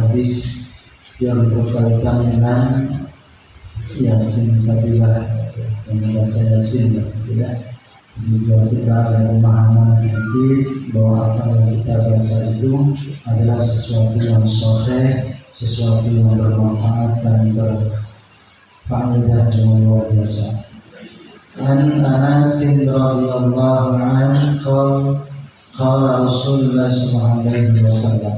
hadis yang berkaitan dengan Yasin Fadilah, membaca Yasin tidak. Juga kita ada pemahaman sedikit bahwa apa yang kita baca itu adalah sesuatu yang sahih, sesuatu yang bermanfaat dan berfaedah yang luar biasa. An Anas radhiyallahu anhu qala Rasulullah sallallahu alaihi wasallam.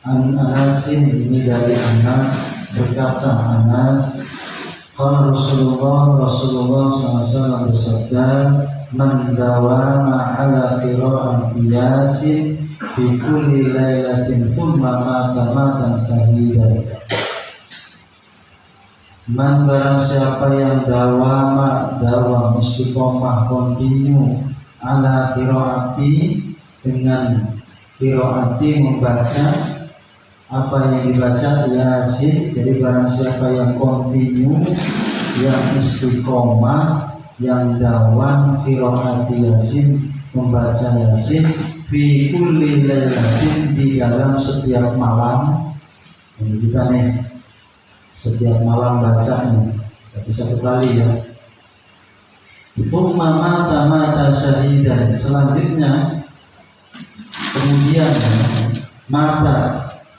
An Anas, ini dari Anas, berkata Anas, qala Rasulullah SAW bersabda, man dawama ala qira'ati Yasin fi kulli lailatin thumma mata matan sahidan. Man barang siapa yang dawam istiqomah kontinu ala qira'ati, dengan qira'ati membaca apa yang dibaca Yasin. Jadi barang siapa yang kontinu, yang istiqomah, yang dawam qira'ati Yasin, membaca Yasin fi kulli lailatin, di dalam setiap malam. Jadi kita nih setiap malam baca nih, tapi satu kali ya. Thumma mata syahidan, selanjutnya kemudian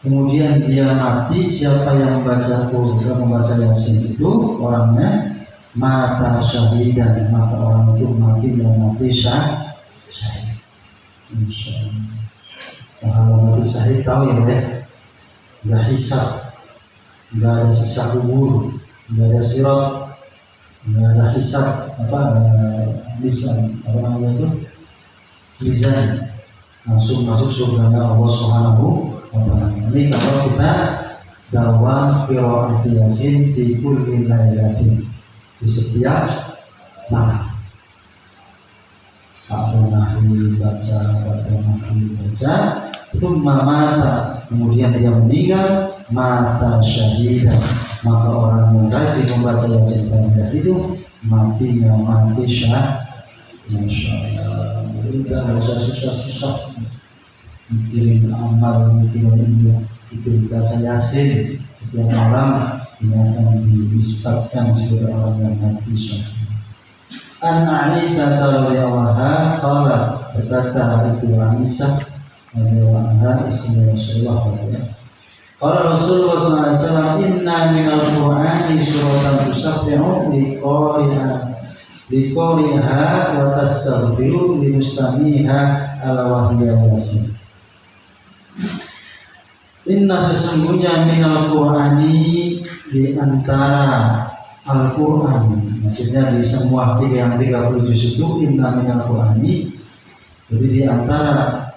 kemudian dia mati. Siapa yang membaca Yasin itu orangnya mata syahidan, maka orang itu mati syahid. Insyaallah. Kalau mati syahid tahu ya, nggak hisab, nggak ada siksa kubur, nggak ada sirat, nggak ada hisab, lisan, apa namanya itu, lisan, langsung masuk surganya Allah Subhanahu wa ta'ala. Ini kalau kita dawam qira'ati Yasin di kulli lailatin, di setiap malam. Baca, thumma mata, kemudian dia meninggal, mata syahidan, maka orang yang rajin membaca Yasin Fadilah itu matinya mati syahid. Masyaallah, kita harus susah-susah mikirin amal, mikirin ini, itu baca Yasin setiap malam, ini akan dinisbatkan sebagai orang yang mati syahid. An Aisyah radhiyallahu anha qalat, berkata itu Aisyah radhiyallahu anha, istri Rasulullah sallallahu. Qala Rasulullah sallallahu alaihi wasallam, inna minal Qur'ani suratan tusabbihu liqariha wa tastaghfiru limustamiha ala wahya Yasin. Inna, sesungguhnya minal Qur'ani, di antara Al-Quran, maksudnya di semua 30 juz itu inna minal Qur'ani. Jadi di antara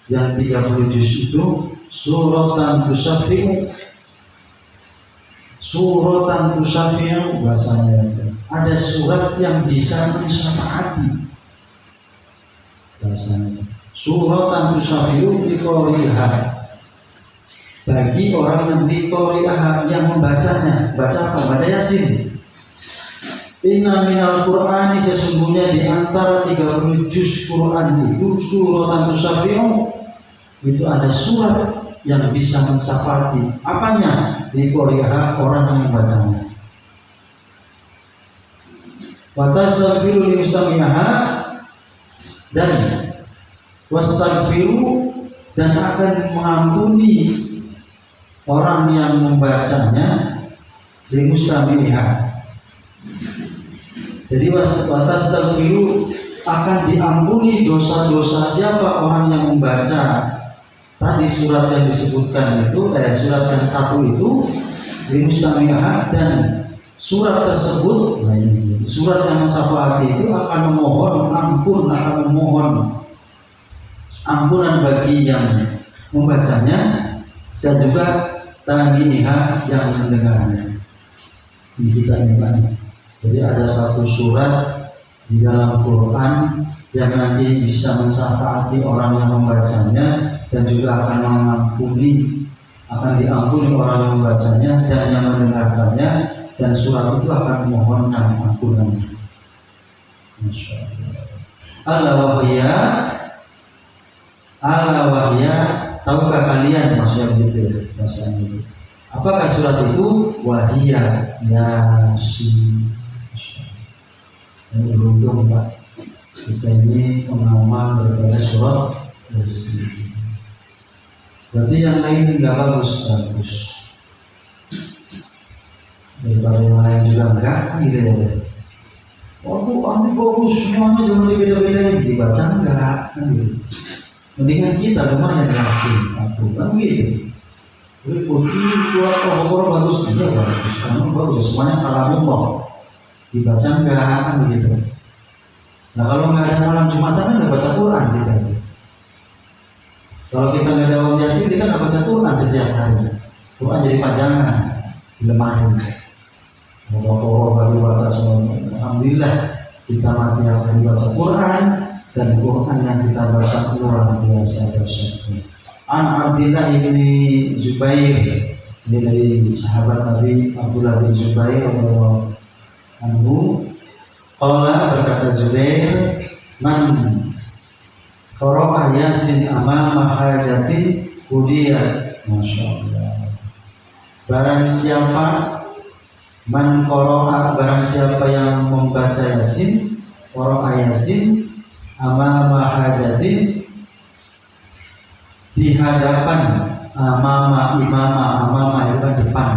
yang 30 juz itu suratan tusaffi'u bahasanya, ada surat yang bisa mensyafaati, bahasanya suratan tusaffi'u liqariha, bagi orang yang liqariha, yang membacanya. Baca apa? Baca Yasin. Inna minal Qur'ani, sesungguhnya di antara 30 juz Quran itu suratan tusaffi'u, itu ada surat yang bisa mensyafaati. Apanya? Liqariha, orang yang membacanya. Wa tastaghfiru limustami'aha, dan wastaghfiru, dan akan mengampuni orang yang membacanya, limustami'aha. Jadi wastaghfiru, akan diampuni dosa-dosa siapa? Orang yang membaca tadi surat yang disebutkan itu, surat yang satu itu limustami'aha, dan surat tersebut, surat yang mensyafaati itu akan memohon ampunan bagi yang membacanya, dan juga taminiha, yang mendengarnya. Ini kita ingat. Jadi ada satu surat di dalam Quran yang nanti bisa mensyafaati orang yang membacanya, dan juga akan diampuni orang yang membacanya dan yang mendengarkannya, dan surat itu akan memohonkan ampunan. Masyaallah. Ala wahya tahukah kalian, maksudnya begitu bahasanya itu. Apakah surat itu? Wahia Yasin. Ini beruntung Pak, kita ini pengamal daripada surat Yasin. Berarti yang lain nggak bagus, daripada yang lain juga enggak gitu ya. Ini bagus, semuanya jangan dibeda-bedain, dibaca enggak kan gitu. Mendingan kita lumayan Yasin satu kan gitu. Jadi putih surat Al-Baqarah bagus, iya bagus, kamu bagus, semuanya kalamullah, dibaca enggak kan begitu. Nah kalau nggak ada malam Jumatan kan nggak baca Quran kita. Kalau kita nggak ada Om Yasin kita nggak baca Quran setiap hari. Quran jadi pajangan di lemari. Al-Baqarah baru baca semua. Alhamdulillah kita tiap hari baca Quran, dan Quran yang kita baca luar biasa dahsyatnya. An Abdullah bin Zubair, ini dari sahabat Nabi Abdullah bin Zubair radhiyallahu anhu, qala berkata Zubair, man qara'a Yasin amama hajatin hudiyat. Masyaallah. Barang siapa man qara'a, barang siapa yang membaca Yasin, qara'a Yasin amama hajatin, di hadapan, amama itu kan depan,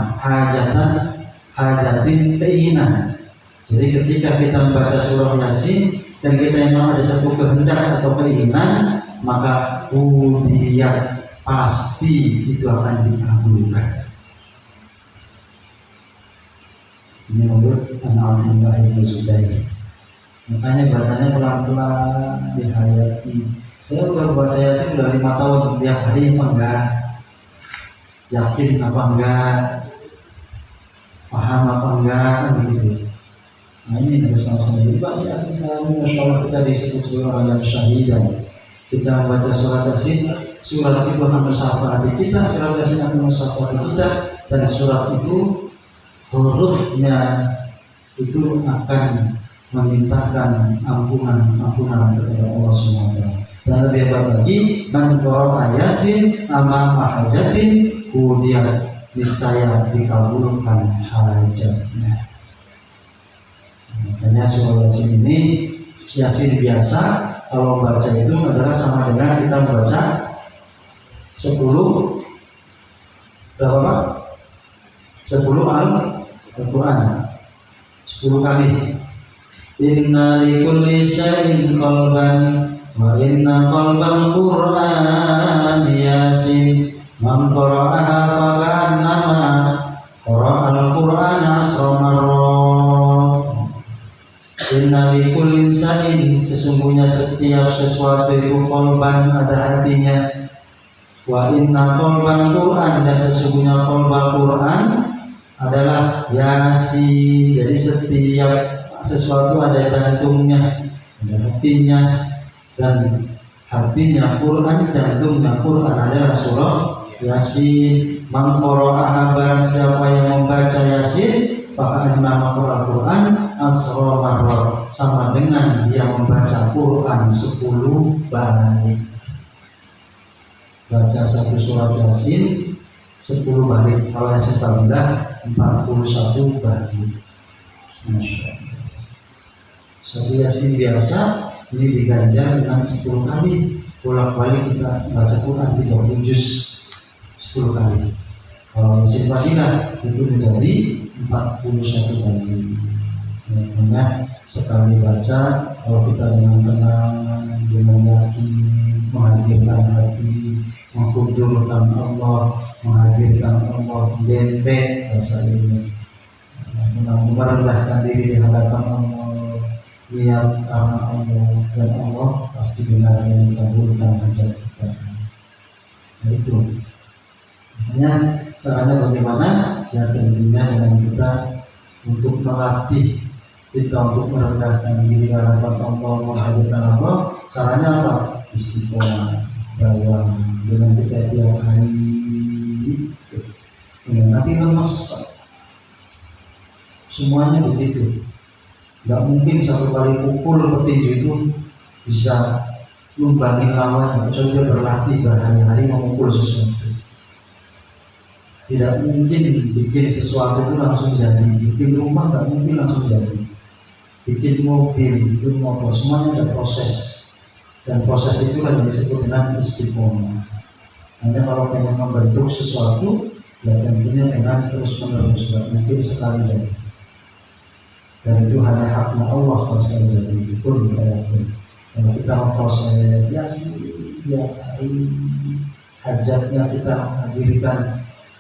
hajatin keinginan. Jadi ketika kita membaca surah Yasin dan kita memang ada satu kehendak atau keinginan, maka udiyat, pasti itu akan dikabulkan. Ini menurut Abdullah bin Zubair. Makanya bacanya pelan-pelan, dihayati. Saya udah baca Yasin udah 5 tahun, tiap hari apa enggak, yakin apa enggak, paham apa enggak, kan begitu. Nah ini harus sama-sama. Jadi baca Yasin selalu, Masya Allah kita disebut sebagai orang yang syahidan. Kita membaca surat Yasin, surat itu akan mensyafaati kita, surat Yasin akan mensyafaati kita, dan surat itu hurufnya itu akan memintakan ampunan kepada Allah SWT. Dan lebih lagi, man qara'a Yasin amama hajatin hudiyat, niscaya dikabulkan hajatnya. Makanya surah Yasin ini, Yasin biasa kalau baca itu adalah sama dengan kita membaca 10 berapa Pak? 10 Al-Quran 10 kali. Inna likulli syai'in qalban wa inna qalbal Qur'an Yasin man qara'aha faqannama qara'al Qur'an asra marrat. Inna likulli syai'in, sesungguhnya setiap sesuatu itu qalban, ada hatinya. Wa inna qalbal Qur'an, dan sesungguhnya qalbal Qur'an adalah Yasin. Jadi setiap sesuatu ada jantungnya, ada hatinya, dan hatinya Quran, jantungnya Quran adalah surah Yasin. Man qara'aha, barang siapa yang membaca Yasin, maka nama Quran asra marrat, sama dengan dia membaca Quran 10 balik. Baca satu surat Yasin 10 balik, kalau yang saya bilang 41 balik. Masya Allah. Satu Yasin biasa ini diganjar dengan 10 kali, bolak-balik kita baca Quran 30 juz 10 kali. Kalau Yasin Fadilah itu menjadi 41 kali. Makanya sekali baca, kalau kita dengan tenang, dengan yakin, menghadirkan hati, mengkudurkan Allah, menghadirkan Allah, dempet bahasa ini, merendahkan diri di hadapan Allah, lihat karena Allah, dan Allah pasti benar yang mengabulkan hajat kita. Nah itu. Makanya caranya bagaimana? Ya tentunya dengan kita untuk melatih kita untuk merendahkan diri di hadapan Allah, menghadirkan Allah. Caranya apa? Istiqomah, bahwa dengan kita tiap hari nanti lemes Pak. Semuanya begitu. Gak mungkin satu kali pukul petinju itu bisa lumbangin lawan, kecuali dia berlatih berhari-hari memukul sesuatu. Tidak mungkin bikin sesuatu itu langsung jadi. Bikin rumah nggak mungkin langsung jadi. Bikin mobil, bikin motor, semuanya ada proses. Dan proses itu yang disebut dengan istiqomah. Hanya kalau pengen membentuk sesuatu, ya tentunya dengan terus menerus, nggak mungkin sekali jadi. Dan itu hanya haknya Allah kalau sekali jadi. Pun kalau kita memproses, ya hajatnya kita hadirkan,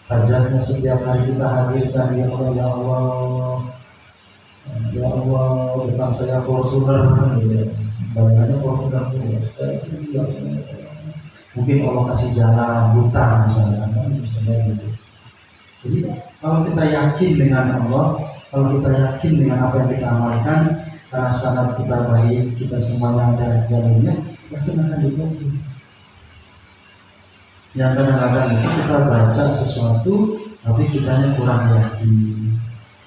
hajatnya setiap hari kita hadirkan, ya Allah, ya Allah, depan saya Fortuner, bayangannya Fortuner, ya mungkin Allah kasih jalan hutan misalnya gitu. Jadi kalau kita yakin dengan Allah, kalau kita yakin dengan apa yang kita amalkan, karena sangat kita baik, kita semuanya ada jalannya, yakin akan dibantu. Yang kadang-kadang itu kita baca sesuatu, tapi kitanya kurang yakin,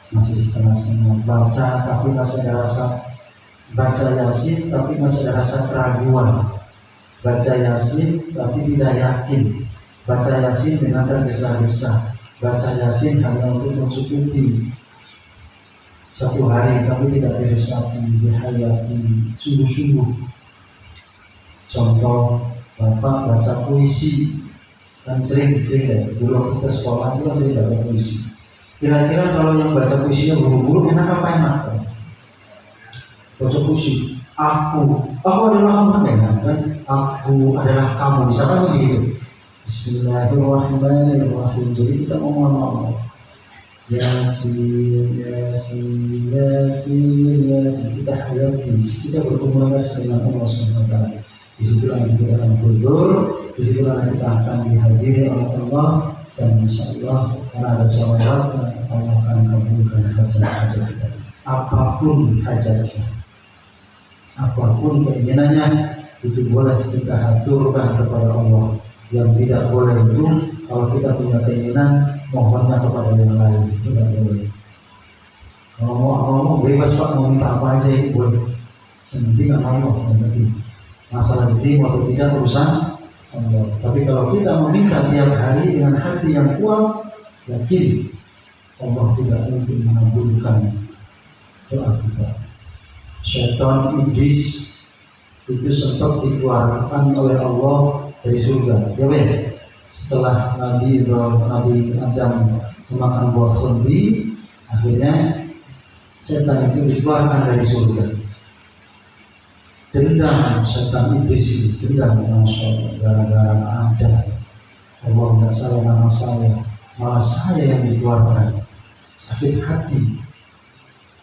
masih setengah-setengah baca, tapi masih ada rasa baca Yasin, tapi masih ada rasa keraguan. Baca Yasin tapi tidak yakin, baca Yasin dengan tergesa-gesa, baca Yasin hanya untuk mencukupi satu hari tapi tidak diresapi, dihayati sungguh-sungguh. Contoh, Bapak baca puisi, kan sering ya, dulu kita sekolah juga sering baca puisi. Kira-kira kalau yang baca puisinya buru-buru enak apa enak? Baca puisi, aku adalah kamu, kan? Aku adalah kamu, bisa kan begitu? Bismillahirrahmanirrahim. Jadi kita ngomong Yasin, Yasin, Yasin, Yasin. Kita hayati, kita berkomunikasi dengan Allah SWT. Di situlah kita akan berdoa, di situlah kita akan dihadiri oleh Allah, dan insya Allah karena ada syawal, Allah akan kabulkan hajat-hajat kita. Apapun hajatnya, apapun keinginannya, itu boleh kita aturkan kepada Allah. Yang tidak boleh itu kalau kita punya keinginan mohonnya kepada yang lain, itu tidak boleh. Kalau mau bebas Pak, mau minta apa aja itu boleh. Sementing Allah, berarti masalah diterima atau tidak urusan Allah. Tapi kalau kita meminta tiap hari dengan hati yang kuat, yakin Allah tidak mungkin mengabulkan doa kita. Syaitan, iblis itu sempat dikeluarkan oleh Allah dari surga. Ya ben, setelah Nabi Adam memakan buah khuldi, akhirnya setan itu dikeluarkan dari surga. Dendam setan iblis, dendam, masya Allah, gara-gara ada Allah nggak salah nama saya, malah saya yang dikeluarkan. Sakit hati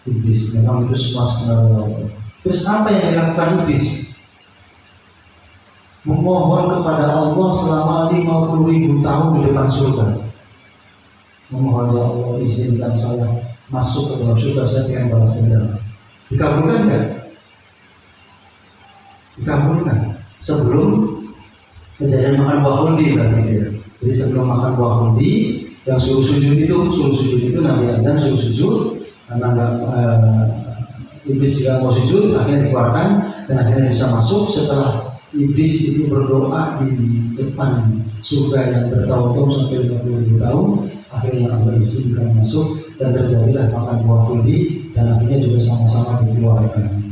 iblis, memang itu semua sebenarnya Allah. Terus apa yang dilakukan iblis? Memohon kepada Allah selama 50.000 tahun di depan surga. Memohon, ya Allah izinkan saya masuk ke dalam surga, saya ingin balas dendam. Dikabulkan nggak? Dikabulkan. Sebelum kejadian makan buah khuldi berarti ya. Jadi sebelum makan buah khuldi, yang suruh sujud itu Nabi Adam suruh sujud, karena iblis tidak mau sujud, akhirnya dikeluarkan dan akhirnya bisa masuk. Setelah iblis itu berdoa di depan surga yang bertahun-tahun sampai 50.000 tahun, akhirnya Allah izinkan masuk dan terjadilah makan buah khuldi, dan akhirnya juga sama-sama dikeluarkan.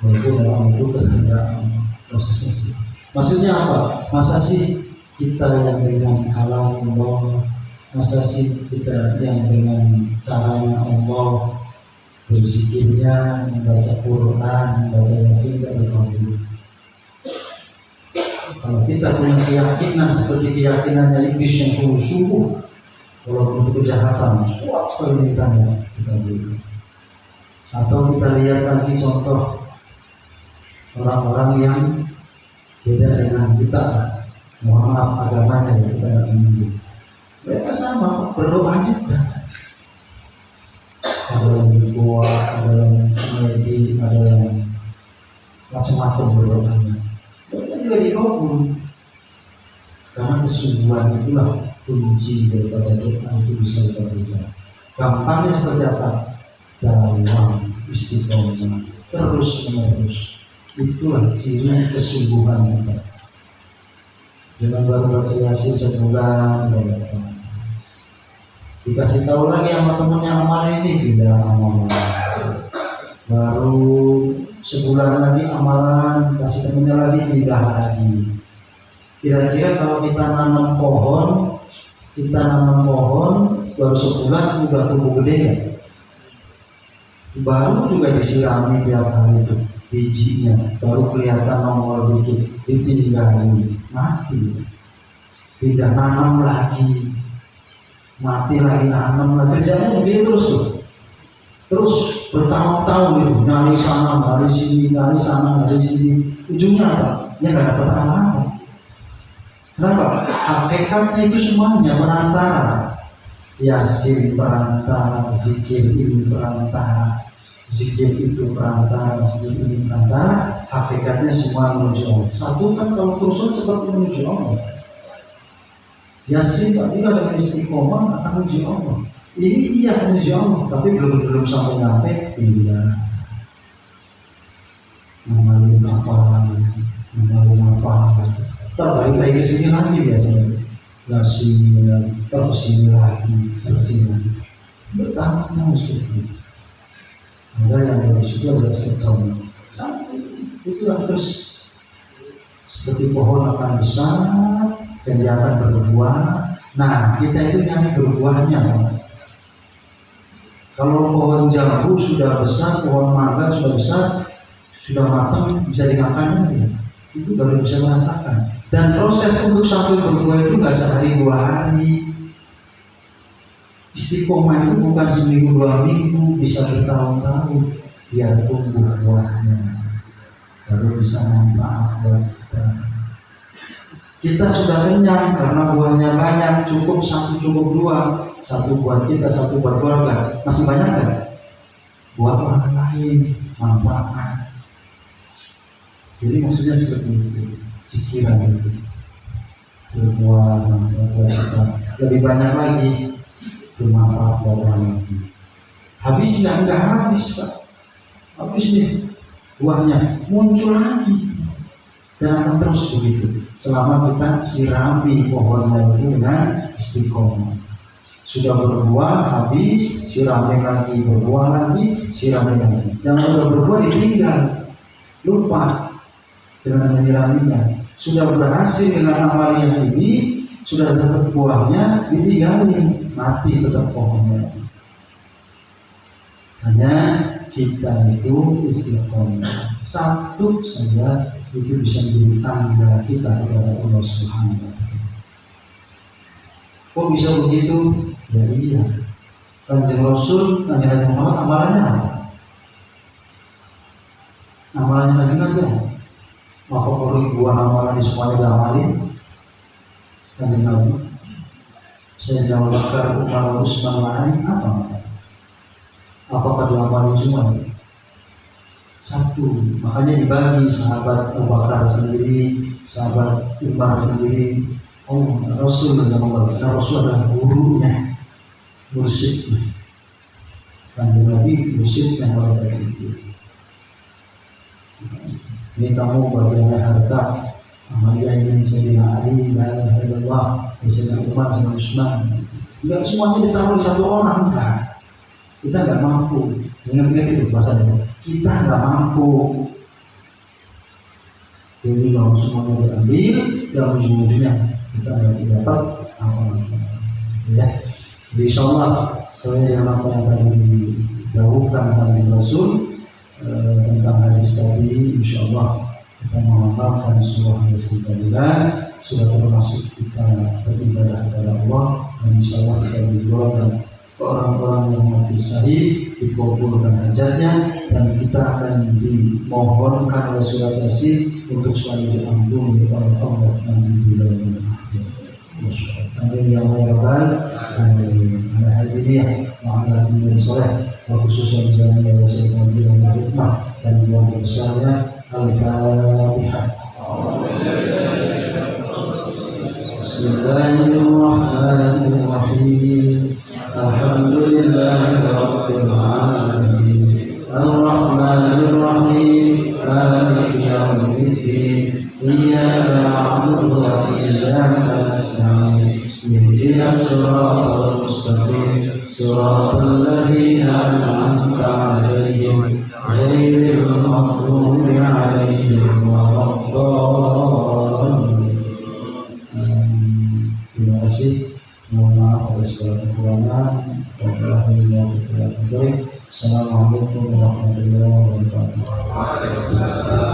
Walaupun dalam itu kehendak prosesnya. Maksudnya apa? Masa sih kita yang dengan kalam Allah, masa sih kita yang dengan caranya Allah berzikirnya, membaca Quran, membaca Yasin, tidak dikabul. Kalau kita punya keyakinan seperti keyakinannya iblis yang sungguh-sungguh, walaupun itu kejahatan, kuat sekali ditanya, dikabulkan. Atau kita lihat lagi contoh orang-orang yang beda dengan kita, mohon maaf agamanya ya, kita tidak menyinggung. Mereka sama berdoa juga. Ada yang berbuat, ada yang medit, ada yang macam-macam berdoanya. Mereka juga dikabul. Karena kesungguhan itulah kunci daripada doa itu bisa dikabulkan. Gampangnya seperti apa? Dalam istiqomah terus menerus. Itulah ciri kesungguhan kita. Jangan baru baca Yasin sebulan, dikasih tahu lagi sama temennya amalan ini, tidak amalan. Baru sebulan lagi amalan, kasih temennya lagi, tidak lagi. Kira-kira kalau kita nanam pohon baru sebulan udah tumbuh gede ya? Baru juga disirami tiap hari itu bijinya, baru kelihatan nongol dikit, ditinggalin, mati. Tidak nanam lagi, mati lagi, nanam lagi. Kerjanya begitu terus tuh. Terus bertahun-tahun gitu, nyari sana, nyari sini, nyari sana, nyari sini. Ujungnya apa? Ya gak dapat apa-apa. Kenapa? Hakikatnya itu semuanya perantara. Yasin perantara, zikir ini perantara, zikir itu perantara, zikir ini perantara. Hakikatnya semua menuju Allah. Satu kan kalau terusan seperti menuju Allah. Yasin tidak dengan istiqomah akan menuju Allah. Ini iya menuju Allah, tapi belum sampai nyampe. Tidak. Mengalami apa? Terbalik lagi ke sini lagi biasanya. Yasin terus lagi. Bertahun-tahun seperti itu. Ada yang dari situ ada setahun. Satu itu terus seperti pohon akan besar dan dia akan berbuah. Nah, kita itu nyari berbuahnya. Kalau pohon jambu sudah besar, pohon mangga sudah besar, sudah matang, bisa dimakan ya. Itu baru bisa merasakan. Dan proses untuk sampai berbuah itu nggak sehari 2 hari. Istiqomah itu bukan seminggu 2 minggu, bisa bertahun-tahun. Biar tumbuh buahnya, baru bisa manfaat buat kita. Kita sudah kenyang karena buahnya banyak, cukup 1, cukup 2, 1 buat kita, 1 buat keluarga. Masih banyak kan? Buat orang lain, manfaat. Jadi maksudnya seperti itu, zikiran itu berbuah kita lebih banyak lagi, bermanfaat buat orang lagi. Habis enggak habis Pak, habis nih buahnya muncul lagi dan akan terus begitu selama kita sirami pohonnya itu dengan istiqomah. Sudah berbuah habis, sirami lagi, berbuah lagi, sirami lagi. Jangan udah berbuah ditinggal, lupa dengan menyiraminya. Sudah berhasil dengan amal yang ini, sudah dapat buahnya, ditinggalin, mati tetap pohonnya. Hanya kita itu istiqomah. Satu saja itu bisa menjadi tangga kita kepada Allah Subhanahu wa Ta'ala. Kok bisa begitu? Ya iya. Kanjeng Rasul, Kanjeng Nabi Muhammad amalannya apa? Amalannya Kanjeng Nabi apa? Maka perlu buah amalan di semuanya diamalin. Kanjeng Nabi, saya jawab Umar Usman Ali apa? Apakah diamalin semua? 1. Makanya dibagi sahabat Abu Bakar sendiri, sahabat Umar sendiri. Oh, Rasul dan Umar. Rasul adalah gurunya, mursyidnya. Kanjeng Nabi mursyid yang pada situ. Ini kamu bagiannya harta. Amalia ingin Sayyidina Ali, la ilaha illallah, Sayyidina Umar, Sayyidina Usman. Enggak semuanya ditaruh di 1 orang, enggak. Kita nggak mampu. Ingat-ingat itu bahasanya. Kita nggak mampu. Jadi kalau semuanya diambil, dan ujung-ujungnya kita tidak dapat apa-apa. Ya. Jadi insyaallah saya apa yang tadi didahulukan Kanjeng Rasul tentang hadis tadi, insyaallah kita mengamalkan sebuah hadis kita sudah termasuk kita beribadah kepada Allah, dan insyaallah kita dijauhkan orang-orang yang mati syahid, dikabulkan hajatnya, dan kita akan dimohonkan oleh surat Yasin untuk selalu diampuni oleh Allah nanti di dalam akhir. Amin ya rabbal alamin. Hadirin ma'al hadirin soleh, wa khususan jalan yang saya dan hikmah dan yang besarnya Al-Fatihah. Bismillahirrahmanirrahim. Alhamdulillahi rabbil alamin. Ar-Rahmanir Rahim. Maliki siratal mustaqim siratal ladzina an'amta 'alaihim ghairil maghdubi 'alaihim waladdallin. Terima kasih. Mohon maaf atas segala kekurangan. Assalamualaikum warahmatullahi wabarakatuh.